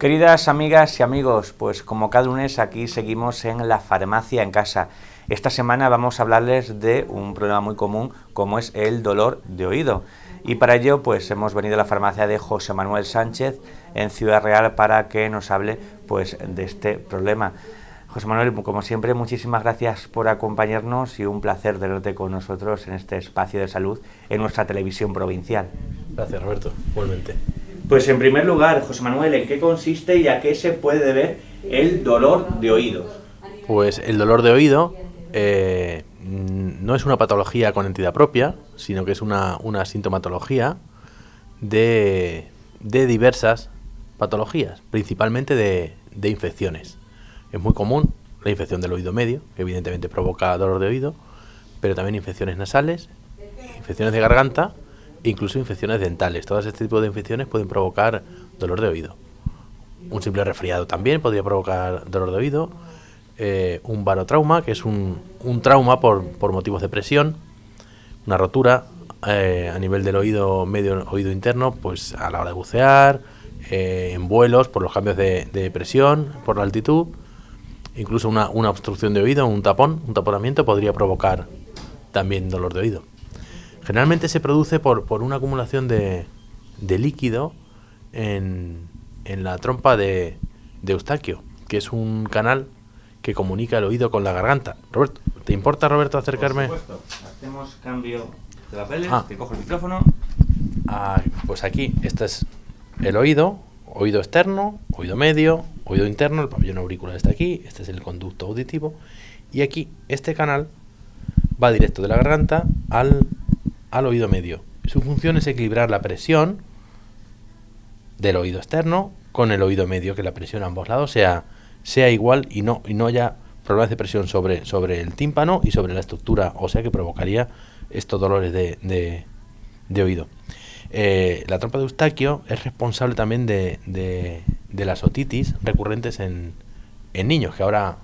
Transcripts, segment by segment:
Queridas amigas y amigos, pues como cada lunes aquí seguimos en la farmacia en casa. Esta semana vamos a hablarles de un problema muy común como es el dolor de oído. Y para ello pues hemos venido a la farmacia de José Manuel Sánchez en Ciudad Real para que nos hable pues de este problema. José Manuel, como siempre, muchísimas gracias por acompañarnos y un placer tenerte con nosotros en este espacio de salud en nuestra televisión provincial. Gracias, Roberto, igualmente. Pues en primer lugar, José Manuel, ¿en qué consiste y a qué se puede deber el dolor de oídos? Pues el dolor de oído no es una patología con entidad propia, sino que es una sintomatología de diversas patologías, principalmente de infecciones. Es muy común la infección del oído medio, que evidentemente provoca dolor de oído, pero también infecciones nasales, infecciones de garganta e incluso infecciones dentales. Todos este tipo de infecciones pueden provocar dolor de oído. Un simple resfriado también podría provocar dolor de oído. Un barotrauma, que es un trauma por motivos de presión, una rotura a nivel del oído medio, oído interno, pues a la hora de bucear, en vuelos por los cambios de presión, por la altitud. Incluso una obstrucción de oído, un taponamiento podría provocar también dolor de oído. Generalmente se produce por una acumulación de líquido en la trompa de Eustaquio, que es un canal que comunica el oído con la garganta. Roberto, ¿te importa, Roberto, acercarme? Por supuesto. Hacemos cambio de papeles, te cojo el micrófono. Pues aquí, este es el oído externo, oído medio, oído interno, el pabellón auricular está aquí, este es el conducto auditivo, y aquí este canal va directo de la garganta al oído medio. Su función es equilibrar la presión del oído externo con el oído medio, que la presión a ambos lados sea igual y no haya problemas de presión sobre el tímpano y sobre la estructura ósea que provocaría estos dolores de oído. La trompa de Eustaquio es responsable también de las otitis recurrentes en niños, que ahora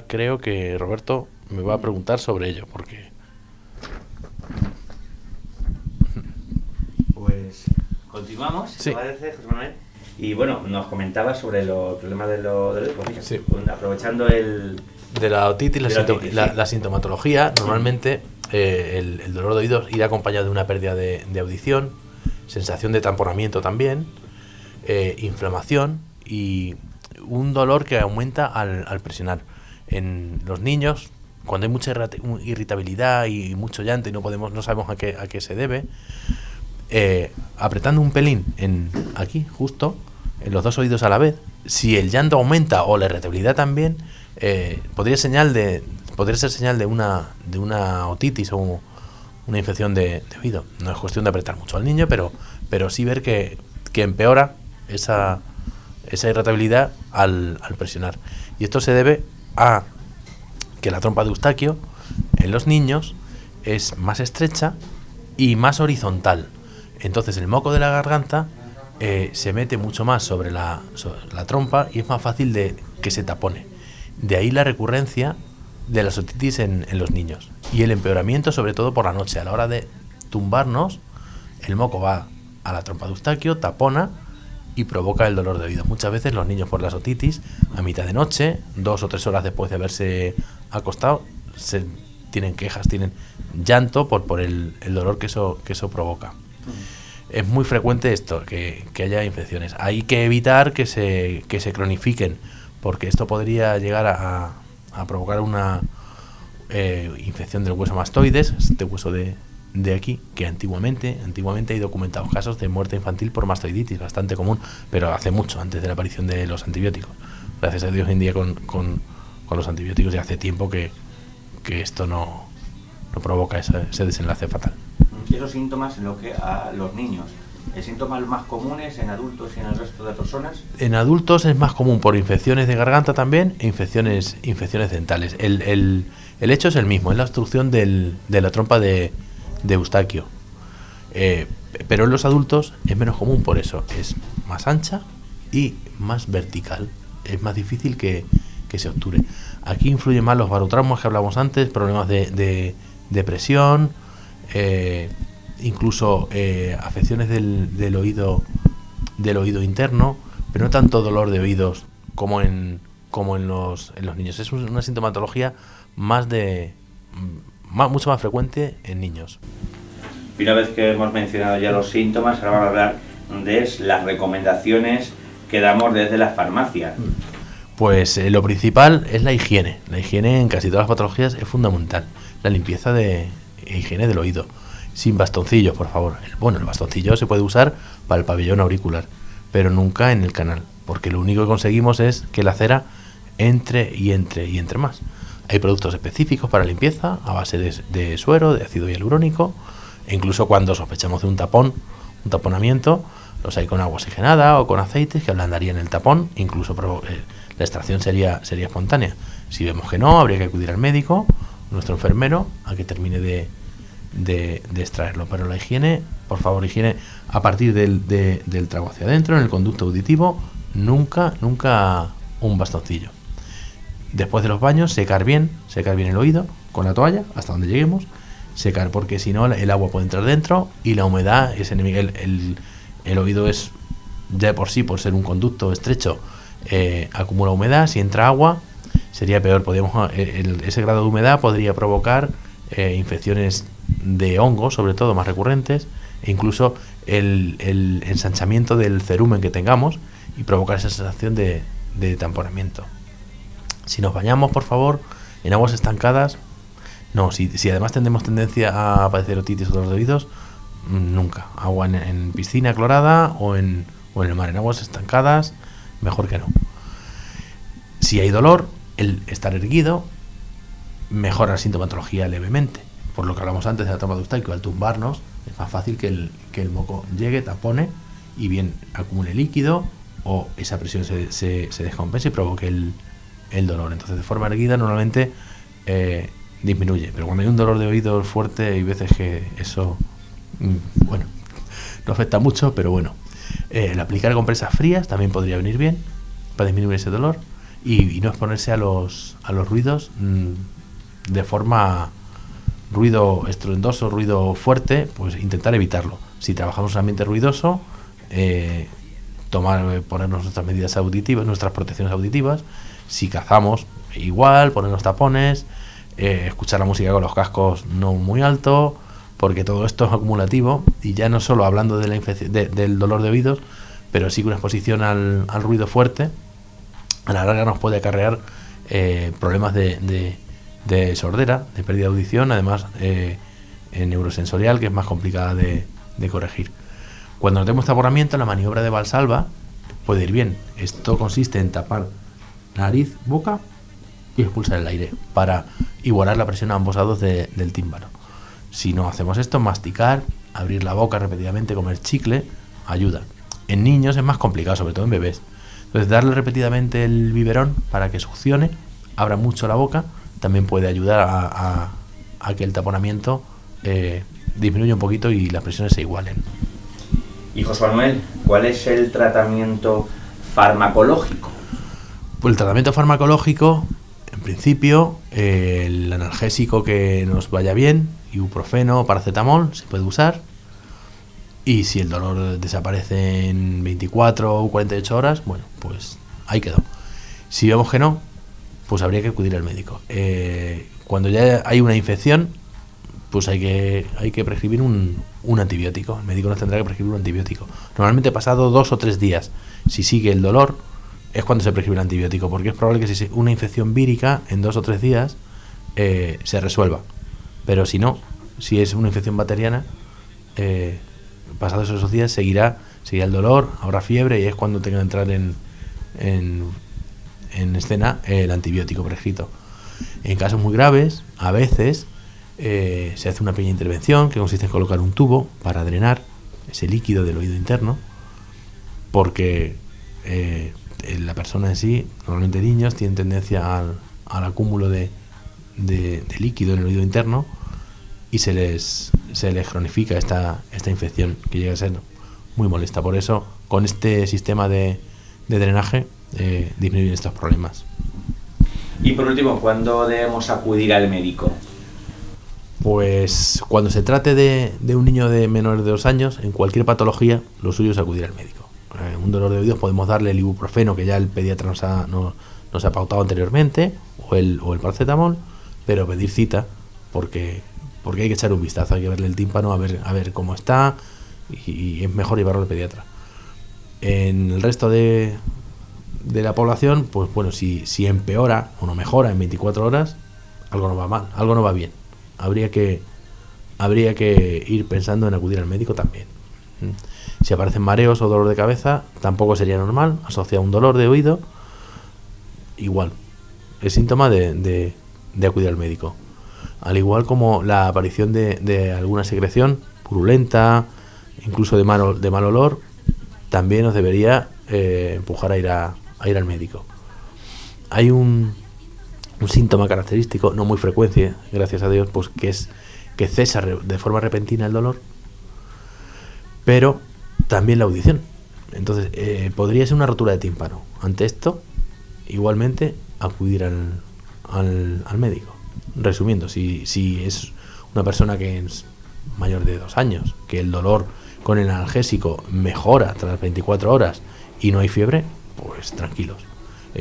creo que Roberto me va a preguntar sobre ello, porque... Pues continuamos, sí. ¿Te parece, José Manuel? Y bueno, nos comentaba sobre los problemas de los pues, sí. Aprovechando de la otitis, sí. La sintomatología, normalmente el dolor de oídos irá acompañado de una pérdida de audición, sensación de tamponamiento también, inflamación y un dolor que aumenta al presionar. En los niños, cuando hay mucha irritabilidad y mucho llanto y no sabemos a qué se debe, apretando un pelín aquí, justo, en los dos oídos a la vez, si el llanto aumenta o la irritabilidad también, podría ser señal de una otitis o una infección de oído. No es cuestión de apretar mucho al niño, pero sí ver que empeora esa irritabilidad al presionar. Y esto se debe a que la trompa de Eustaquio en los niños es más estrecha y más horizontal. Entonces el moco de la garganta se mete mucho más sobre la trompa y es más fácil de que se tapone. De ahí la recurrencia de las otitis en los niños. Y el empeoramiento, sobre todo por la noche. A la hora de tumbarnos, el moco va a la trompa de Eustaquio, tapona y provoca el dolor de oído. Muchas veces los niños por las otitis, a mitad de noche, 2 o 3 horas después de haberse acostado, tienen quejas, tienen llanto por el dolor que eso provoca. Es muy frecuente esto, que haya infecciones. Hay que evitar que se cronifiquen, porque esto podría llegar a provocar una infección del hueso mastoides, este hueso de aquí, que antiguamente hay documentados casos de muerte infantil por mastoiditis, bastante común, pero hace mucho, antes de la aparición de los antibióticos. Gracias a Dios hoy en día con los antibióticos ya hace tiempo que esto no provoca ese desenlace fatal. Y esos síntomas en lo que a los niños, ¿el síntomas más comunes en adultos y en el resto de personas? En adultos es más común por infecciones de garganta también e infecciones dentales. El hecho es el mismo, es la obstrucción de la trompa de Eustaquio. Pero en los adultos es menos común por eso, es más ancha y más vertical. Es más difícil que se obture. Aquí influyen más los barotraumas que hablamos antes, problemas de presión, incluso afecciones del oído interno, pero no tanto dolor de oídos como en los niños. Es una sintomatología mucho más frecuente en niños. Y una vez que hemos mencionado ya los síntomas, ahora vamos a hablar de las recomendaciones que damos desde las farmacias. Pues lo principal es la higiene. La higiene en casi todas las patologías es fundamental. La limpieza higiene del oído. Sin bastoncillos, por favor. El bastoncillo se puede usar para el pabellón auricular, pero nunca en el canal, porque lo único que conseguimos es que la cera entre más. Hay productos específicos para limpieza a base de suero, de ácido hialurónico, e incluso cuando sospechamos de un taponamiento, los hay con agua oxigenada o con aceites que ablandarían el tapón, incluso la extracción sería espontánea. Si vemos que no, habría que acudir al médico, nuestro enfermero, a que termine de extraerlo. Pero la higiene, por favor, higiene a partir del trago hacia adentro, en el conducto auditivo, nunca un bastoncillo. Después de los baños, secar bien el oído con la toalla hasta donde lleguemos, secar, porque si no el agua puede entrar dentro y la humedad es enemiga. El oído es ya por sí, por ser un conducto estrecho, acumula humedad. Si entra agua sería peor. Ese grado de humedad podría provocar infecciones de hongos, sobre todo más recurrentes, e incluso el ensanchamiento del cerumen que tengamos y provocar esa sensación de tamponamiento. Si nos bañamos, por favor, en aguas estancadas, no. Si además tenemos tendencia a padecer otitis o dolor de oídos, nunca. Agua en piscina clorada o en el mar. En aguas estancadas, mejor que no. Si hay dolor, el estar erguido mejora la sintomatología levemente. Por lo que hablamos antes de la trompa eustaico, al tumbarnos es más fácil que el moco llegue, tapone y bien acumule líquido o esa presión se descompense y provoque el dolor. Entonces, de forma erguida normalmente disminuye, pero cuando hay un dolor de oído fuerte hay veces que eso no afecta mucho, pero bueno, el aplicar compresas frías también podría venir bien para disminuir ese dolor y no exponerse a los ruidos de forma ruido estruendoso, ruido fuerte, pues intentar evitarlo. Si trabajamos en un ambiente ruidoso, ponernos nuestras medidas auditivas, nuestras protecciones auditivas. Si cazamos, igual, ponernos tapones, escuchar la música con los cascos no muy alto, porque todo esto es acumulativo, y ya no solo hablando de la infección, del dolor de oídos, pero sí que una exposición al ruido fuerte a la larga nos puede acarrear problemas de sordera, de pérdida de audición, además neurosensorial, que es más complicada de corregir. Cuando notemos taponamiento, la maniobra de Valsalva puede ir bien. Esto consiste en tapar nariz, boca y expulsar el aire para igualar la presión a ambos lados del tímpano. Si no hacemos esto, masticar, abrir la boca repetidamente, comer chicle, ayuda. En niños es más complicado, sobre todo en bebés. Entonces, darle repetidamente el biberón para que succione, abra mucho la boca, también puede ayudar a que el taponamiento disminuya un poquito y las presiones se igualen. Y José Manuel, ¿cuál es el tratamiento farmacológico? Pues el tratamiento farmacológico, en principio, el analgésico que nos vaya bien, ibuprofeno, paracetamol, se puede usar. Y si el dolor desaparece en 24 o 48 horas, bueno, pues ahí quedó. Si vemos que no, pues habría que acudir al médico. Cuando ya hay una infección, pues hay que prescribir un antibiótico. El médico nos tendrá que prescribir un antibiótico. Normalmente pasado 2 o 3 días, si sigue el dolor, es cuando se prescribe el antibiótico, porque es probable que si una infección vírica en 2 o 3 días se resuelva. Pero si no, si es una infección bacteriana, pasados esos días seguirá el dolor, habrá fiebre y es cuando tenga que entrar en escena el antibiótico prescrito. En casos muy graves, a veces se hace una pequeña intervención que consiste en colocar un tubo para drenar ese líquido del oído interno, porque la persona en sí, normalmente niños, tienen tendencia al acúmulo de líquido en el oído interno y se les cronifica esta infección que llega a ser muy molesta. Por eso, con este sistema de drenaje disminuyen estos problemas. Y por último, ¿cuándo debemos acudir al médico? Pues cuando se trate de un niño de menores de 2 años, en cualquier patología, lo suyo es acudir al médico. un dolor de oídos podemos darle el ibuprofeno que ya el pediatra nos ha pautado anteriormente, o el paracetamol, pero pedir cita porque hay que echar un vistazo, hay que verle el tímpano a ver cómo está, y es mejor llevarlo al pediatra. En el resto de la población, pues bueno, si empeora o no mejora en 24 horas, algo no va mal, algo no va bien. Habría que ir pensando en acudir al médico también. Si aparecen mareos o dolor de cabeza, tampoco sería normal, asociado a un dolor de oído, igual, es síntoma de acudir al médico. Al igual como la aparición de alguna secreción purulenta, incluso de mal olor, también nos debería empujar a ir al médico. Hay un síntoma característico, no muy frecuente, gracias a Dios, pues que es que cesa de forma repentina el dolor, pero también la audición. Entonces, podría ser una rotura de tímpano. Ante esto, igualmente, acudir al médico. Resumiendo, si es una persona que es mayor de 2 años, que el dolor con el analgésico mejora tras 24 horas y no hay fiebre, pues tranquilos.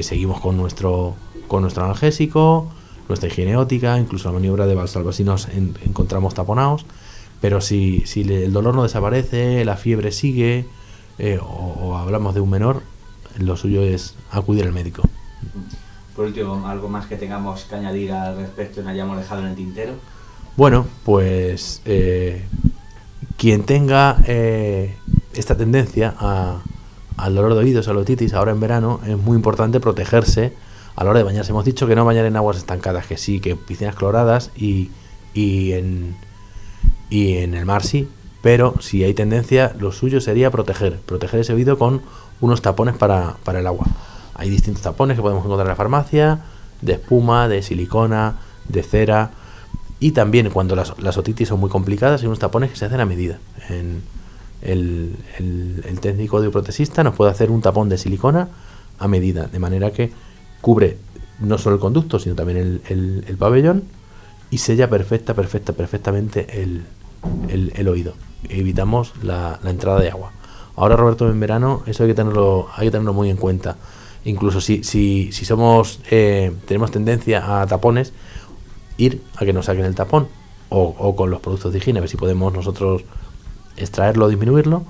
Seguimos con nuestro analgésico, nuestra higiene óptica, incluso la maniobra de Valsalva si nos encontramos taponados. Pero si el dolor no desaparece, la fiebre sigue, o hablamos de un menor, lo suyo es acudir al médico. Por último, ¿algo más que tengamos que añadir al respecto y no hayamos dejado en el tintero? Bueno, pues quien tenga esta tendencia al dolor de oídos, a la otitis, ahora en verano, es muy importante protegerse a la hora de bañarse. Hemos dicho que no bañar en aguas estancadas, que sí, que piscinas cloradas y en el mar sí, pero si hay tendencia, lo suyo sería proteger ese oído con unos tapones para el agua. Hay distintos tapones que podemos encontrar en la farmacia, de espuma, de silicona, de cera, y también cuando las otitis son muy complicadas hay unos tapones que se hacen a medida. El técnico audioprotesista nos puede hacer un tapón de silicona a medida, de manera que cubre no solo el conducto, sino también el pabellón, y sella perfectamente el oído. Evitamos la entrada de agua. Ahora, Roberto, en verano eso hay que tenerlo muy en cuenta. Incluso si tenemos tendencia a tapones, ir a que nos saquen el tapón o con los productos de higiene, a ver si podemos nosotros extraerlo o disminuirlo,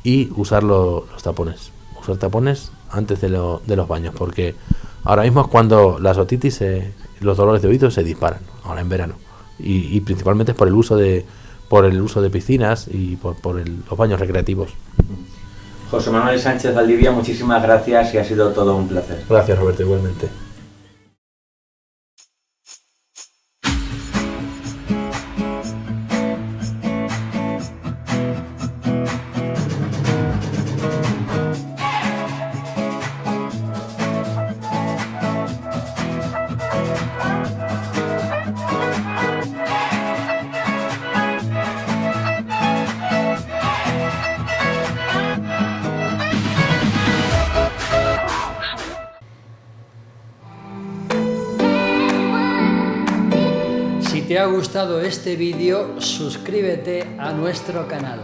y usar los tapones. Usar tapones antes de los baños, porque ahora mismo es cuando las otitis, los dolores de oído se disparan, ahora en verano, y principalmente es por el uso de piscinas y por los baños recreativos. José Manuel Sánchez Valdivia, muchísimas gracias y ha sido todo un placer. Gracias, Roberto, igualmente. Si te ha gustado este vídeo, suscríbete a nuestro canal.